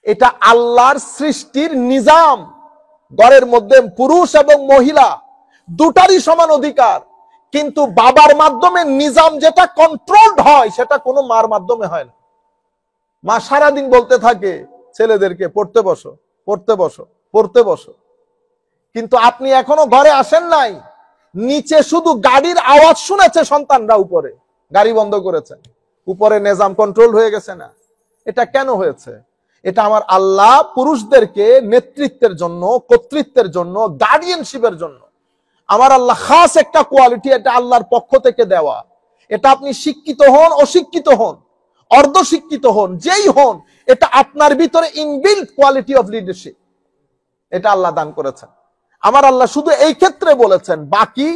এটা আল্লাহর সৃষ্টির নিজাম। ঘরের মধ্যে পুরুষ এবং মহিলা দুটারই সমান অধিকার, কিন্তু বাবার মাধ্যমে নিজাম যেটা কন্ট্রোলড হয়, সেটা কোনো মার মাধ্যমে হয় না। মা সারাদিন বলতে থাকে ছেলেদেরকে, পড়তে বসো, পড়তে বসো, পড়তে বসো। কিন্তু আপনি এখনো ঘরে আসেন নাই, নিচে শুধু গাড়ির আওয়াজ শুনেছে সন্তানরা, উপরে গাড়ি বন্ধ করেছেন, উপরে নিজাম কন্ট্রোল হয়ে গেছে না। এটা কেন হয়েছে? এটা আমার আল্লাহ পুরুষদেরকে নেতৃত্বের জন্য, কর্তৃত্বের জন্য, গার্ডিয়ানশিপের জন্য আমার আল্লাহ খাস একটা কোয়ালিটি, এটা আল্লাহর পক্ষ থেকে দেওয়া। এটা আপনি শিক্ষিত হন, অশিক্ষিত হন, অর্ধশিক্ষিত হন, যেই হন, এটা আপনার ভিতরে ইনবিল্ট কোয়ালিটি অফ লিডারশিপ, এটা আল্লাহ দান করেছেন। আমার আল্লাহ শুধু এই ক্ষেত্রে বলেছেন, বাকি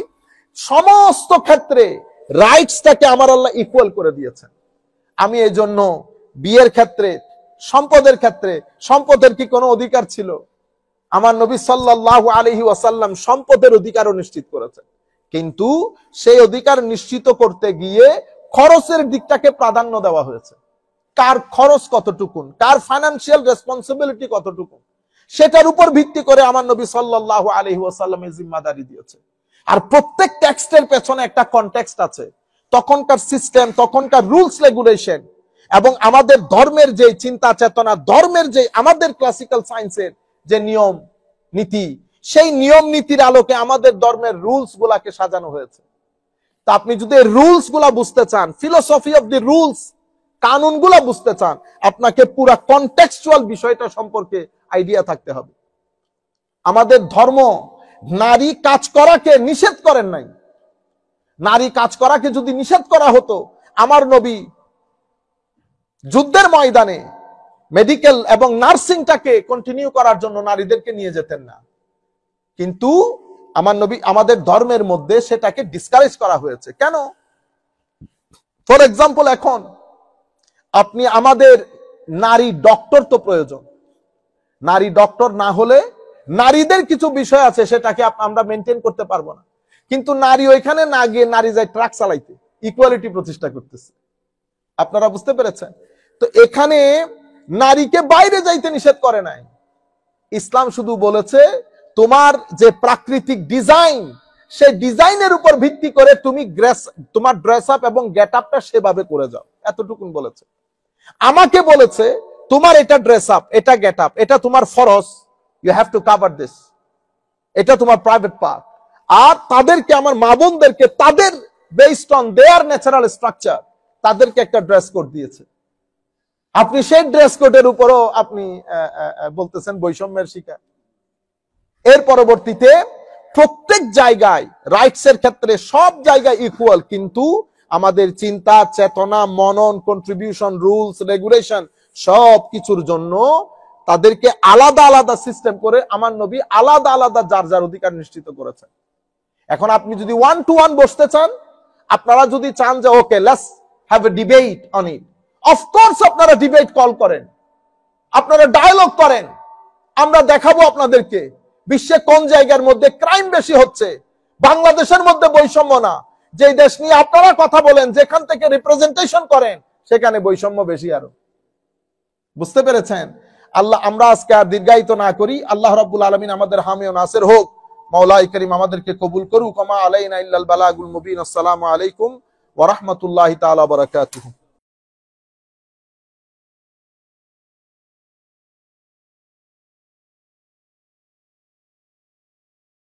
সমস্ত ক্ষেত্রে রাইটসটাকে আমার আল্লাহ ইকুয়াল করে দিয়েছেন। আমি এই জন্য বিয়ের ক্ষেত্রে, সম্পদের ক্ষেত্রে, সম্পদের কি কোনো অধিকার ছিল? আমার নবী সাল্লাল্লাহু আলাইহি ওয়াসাল্লাম সম্পদের অধিকারও নিশ্চিত করেছেন, কিন্তু সেই অধিকার নিশ্চিত করতে গিয়ে খরচের দিকটাকে প্রাধান্য দেওয়া হয়েছে। কার খরচ কতটুকুন, কার ফাইনান্সিয়াল রেসপন্সিবিলিটি কতটুকুন, সেটার উপর ভিত্তি করে আমার নবী সাল্লাল্লাহু আলাইহি ওয়াসাল্লাম এই জিম্মাদারি দিয়েছে। আর প্রত্যেক টেক্সটের পেছনে একটা কনটেক্সট আছে, তখনকার সিস্টেম, তখনকার রুলস রেগুলেশন, এবং আমাদের ধর্মের যে চিন্তা চেতনা, ধর্মের যে আমাদের ক্লাসিক্যাল সায়েন্সের যে নিয়ম নীতি, সেই নিয়ম নীতির আলোকে আমাদের ধর্মের রুলস গুলাকে সাজানো হয়েছে। তা আপনি যদি রুলস গুলা বুঝতে চান, ফিলোসফি অফ দি রুলস, কানুন গুলা বুঝতে চান, আপনাকে পুরা কনটেক্সচুয়াল বিষয়টা সম্পর্কে আইডিয়া থাকতে হবে। আমাদের ধর্ম নারী কাজ করাকে নিষেধ করেন নাই। নারী কাজ করাকে যদি নিষেধ করা হতো, আমার নবী যুদ্ধের ময়দানে মেডিকেল এবং নার্সিংটাকে কন্টিনিউ করার জন্য নারীদেরকে নিয়ে যেতেন না। কিন্তু আমার নবী, আমাদের ধর্মের মধ্যে সেটাকে ডিসকারেজ করা হয়েছে। কেন? ফর এক্সাম্পল, এখন আপনি, আমাদের নারী ডক্টর তো প্রয়োজন। নারী ডক্টর না হলে নারীদের কিছু বিষয় আছে, সেটাকে আমরা মেনটেন করতে পারবো না। কিন্তু নারী ওইখানে না গিয়ে নারী যায় ট্রাক চালাইতে, ইকুয়ালিটি প্রতিষ্ঠা করতেছে। আপনারা বুঝতে পেরেছেন? তো এখানে নারীকে বাইরে যাইতে নিষেধ করে নাই। ইসলাম শুধু বলেছে, তোমার যে প্রাকৃতিক ডিজাইন, সেই ডিজাইনের উপর ভিত্তি করে তুমি তোমার ড্রেস আপ এবং গেট আপটা সেভাবে করে যাও, এতটুকুন বলেছে। আমাকে বলেছে, তোমার এটা ড্রেস আপ, এটা গেট আপ, এটা তোমার ফরজ, you have to cover this, এটা তোমার প্রাইভেট পার্ট। আর তাদেরকে, আমার মা বোনদেরকে, তাদের based on their natural structure, তাদেরকে একটা ড্রেস কোড দিয়েছে। আপনি সেই ড্রেস কোডের উপরও আপনি বলতেছেন বৈষম্যের শিকার। এর পরবর্তীতে প্রত্যেক জায়গায় রাইটস এর ক্ষেত্রে সব জায়গায় ইকুয়াল, কিন্তু আমাদের চিন্তা চেতনা, মনন, কন্ট্রিবিউশন, রুলস রেগুলেশন, সব কিছুর জন্য তাদেরকে আলাদা আলাদা সিস্টেম করে আমার নবী আলাদা আলাদা যার যার অধিকার নিশ্চিত করেছেন। এখন আপনি যদি 1-to-1 বসতে চান, আপনারা যদি চান যে okay let's have a debate on it, of course আপনারা ডিবেট কল করেন, আপনারা ডায়ালগ করেন। আমরা দেখাবো আপনাদেরকে বিশ্বে কোন জায়গার মধ্যে ক্রাইম বেশি হচ্ছে। বাংলাদেশের মধ্যে বৈষম্য না, যে দেশ নিয়ে আপনারা কথা বলেন, যেখান থেকে রিপ্রেজেন্টেশন করেন, সেখানে বৈষম্য বেশি। আরো বুঝতে পেরেছেন? আল্লাহ, আমরা আজকে আর দীর্ঘায়িত না করি। আল্লাহ রাব্বুল আলামিন আমাদের হামি ও নাসির হোক। মাওলাই করিম আমাদেরকে কবুল করুক। ওয়া মা আলাইনা ইল্লাল বালাগুল মুবিন। আসসালামু আলাইকুম ওয়া রাহমাতুল্লাহি তাআলা ওয়া বারাকাতুহু।